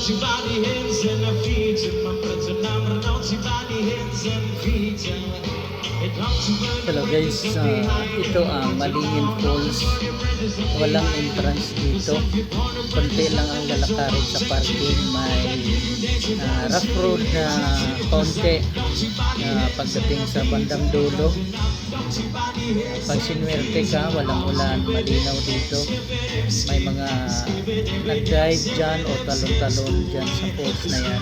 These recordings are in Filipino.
Hello guys, ito ang Malingin Falls. Walang entrance dito, konti lang ang lalakarin sa parking. May rough road na konti pagdating sa bandang dulo. Pag sinwerte ka, walang ulan, malinaw dito. May mga nag-dive dyan o talon-talon dyan sa falls na yan.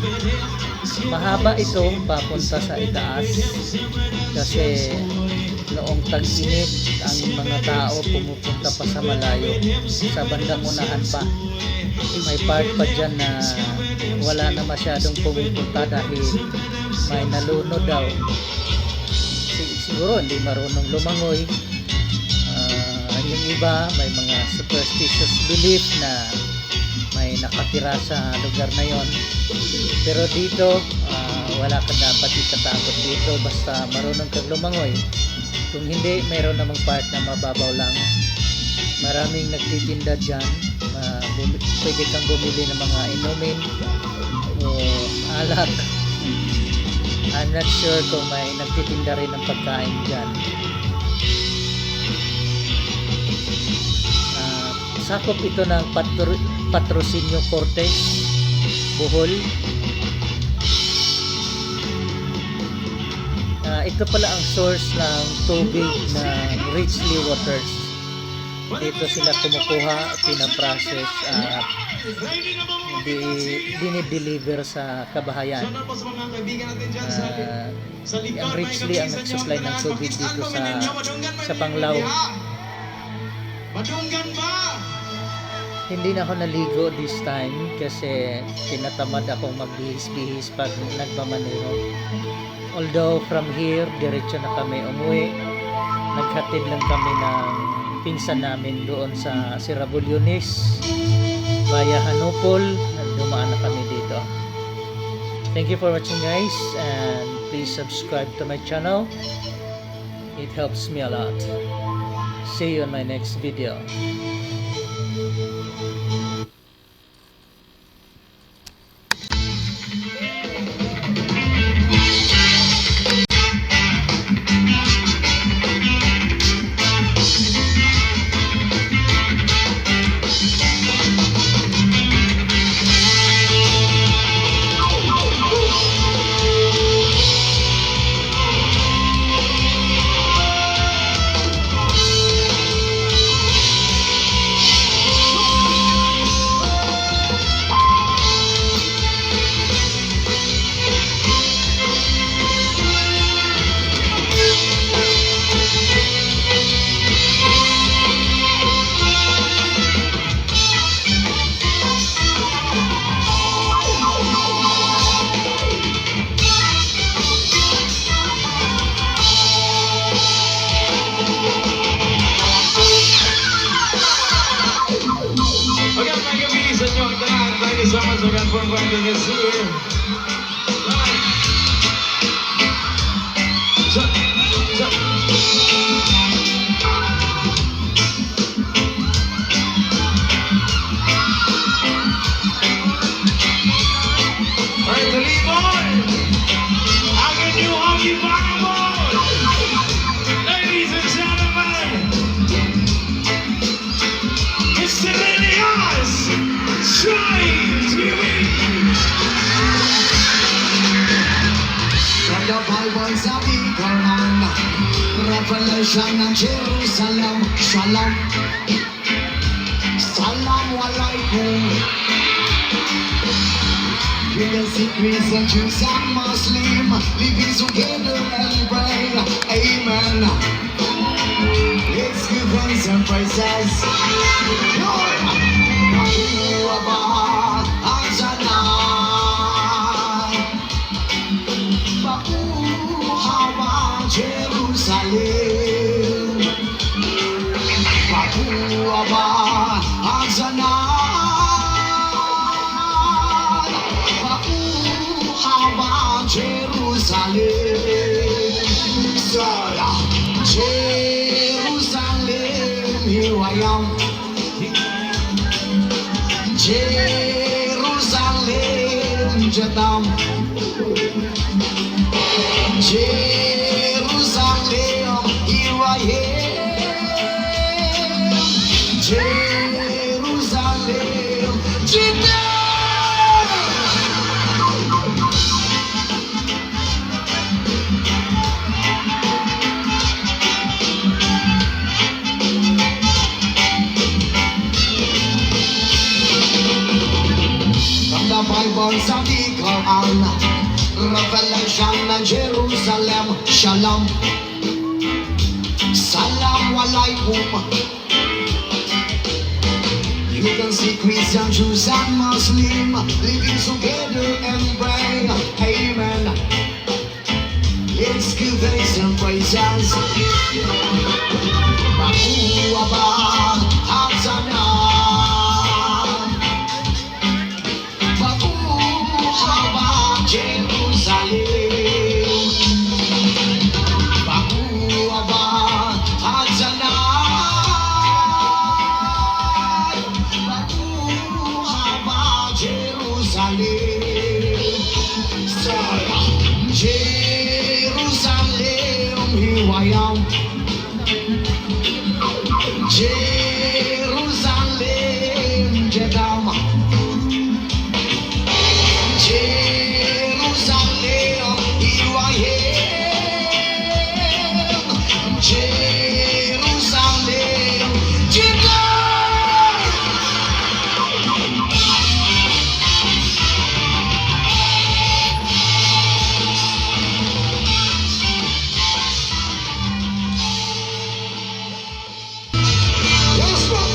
Mahaba ito papunta sa itaas kasi noong tag-init ang mga tao pumupunta pa sa malayo, sa bandang unahan pa. May part pa dyan na wala na masyadong pumupunta dahil may naluno daw. Siguro hindi marunong lumangoy. Yung iba may mga superstitious belief na may nakatira sa lugar na yon. Pero dito wala ka dapat ikatakot dito basta marunong kang lumangoy. Kung hindi, mayroon namang part na mababaw lang. Maraming nagtitinda dyan. Pwede kang bumili ng mga inumin o alak. I'm not sure kung may nagtitinda rin ng pagkain dyan. Sakop ito ng Patrocinio Cortez, Bohol. Ito pala ang source ng tubig ng Richley Waters. Dito sila kumukuha, pinaprocess at dinideliver sa kabahayan. Ang Richley ang nag-supply ng tubig dito sa Panglao. Hindi na ako naligo this time kasi tinatamad akong magbihis-bihis pag nagmamaneho. Although from here, diretso na kami umuwi. Naghatid lang kami ng pinsan namin doon sa Sirabulyones via Hanupol. Dumaan na kami dito. Thank you for watching guys, and please subscribe to my channel. It helps me a lot. See you on my next video. Somos acá por cuando que sigue. Ladies and gentlemen, it's the Lilias. Bible sa ikanan, Revelation ng Jerusalem. Shalom, Salam alaikum. We can see Christian, Jews and Muslim living together and pray. Amen. Let's give thanks and praises. Jerusalem, Bakuaba, Azanad, Bakuaba, Jerusalem, Jerusalem, here I am, Jerusalem. Jerusalem, Jerusalem, here I am. Jerusalem, Jerusalem. From the Bible sa di Quran, Revelation na Jerusalem, Shalom, Salam Alaikum. You can see Christian, Jews and Muslim living together and pray, amen. Let's give thanks and praises. Baku Abba, Hazana. Baku Abba, Jerusalem. Baku Abba, Hazana. Baku Abba, Jerusalem. Jerusalem, here I am. Jerusalem, Jeddah. Jerusalem, here I am. Jerusalem, Jeddah. Yes, sir.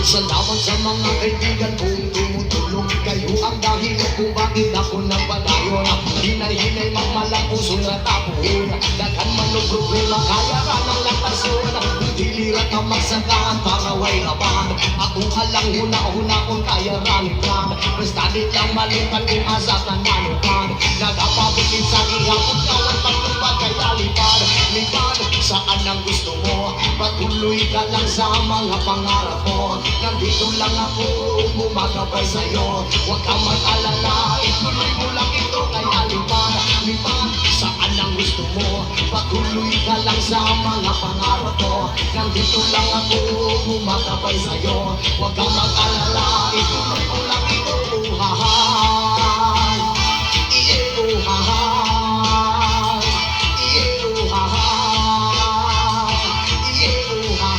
Salamat sa mga kaibigan kong tumutulong. Kayo ang dahilan kung bakit ako nagpalayo. Hinay-hinay mamalapuso na tapuhin. Daghan man o problema kaya ka ng latason. Dilirat ang magsagaan para way laban. Akong alang huna-huna kung kaya ranikan. Bastadit lang malipan kung asa ka nanukan. Nagapabitin sa ihapon kawan pagtubag kaya lipad. Lipad saan ang gusto mo. Patuloy ka lang sa mga pangarap mo. Nandito lang ako, gumagabay sa'yo. Huwag kang mag-alala, ituloy mo lang ito. Kaya lipad, lipad, saan ang gusto mo. Patuloy ka lang sa mga pangarap mo. Nandito lang ako, gumagabay sa'yo. Huwag kang mag-alala, ituloy mo lang ito. Uhahay, iuhahay, iuhahay, iuhahay.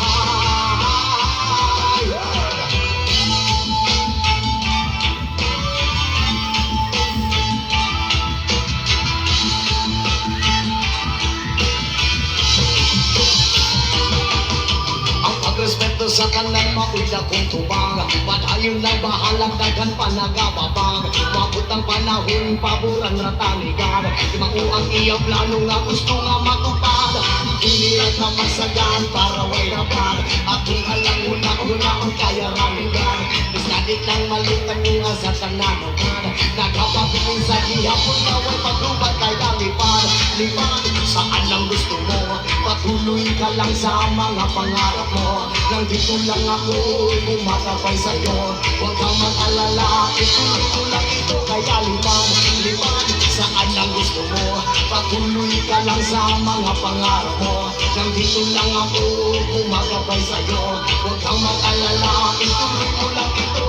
Respeto sa kanan, maula kong tubang. Padayon lang bahalang daghan pa nagababang. Mabot ang panahon, paboran na taligan. Mauang iyang plano nga gusto nga matupad. Inirat na masagan para way rapan. At kung alang una-una ang kaya ramigan. Bisnadik lang malitan yung asa tananagan. Nagkapapilin sa gihapon na way paglubad kaya lipad. Lipad, saan ang gusto mo? Patuloy ka lang sa mga pangarap mo. Nandito lang ako, kumakapay sa'yo. Huwag kang mag-alala, ituloy ko lang ito. Kaya lipad, lipad, saan ang gusto mo? Patuloy ka lang sa mga pangarap mo. Nandito lang ako, kumakapay sa'yo. Huwag kang mag-alala, ituloy ko lang ito.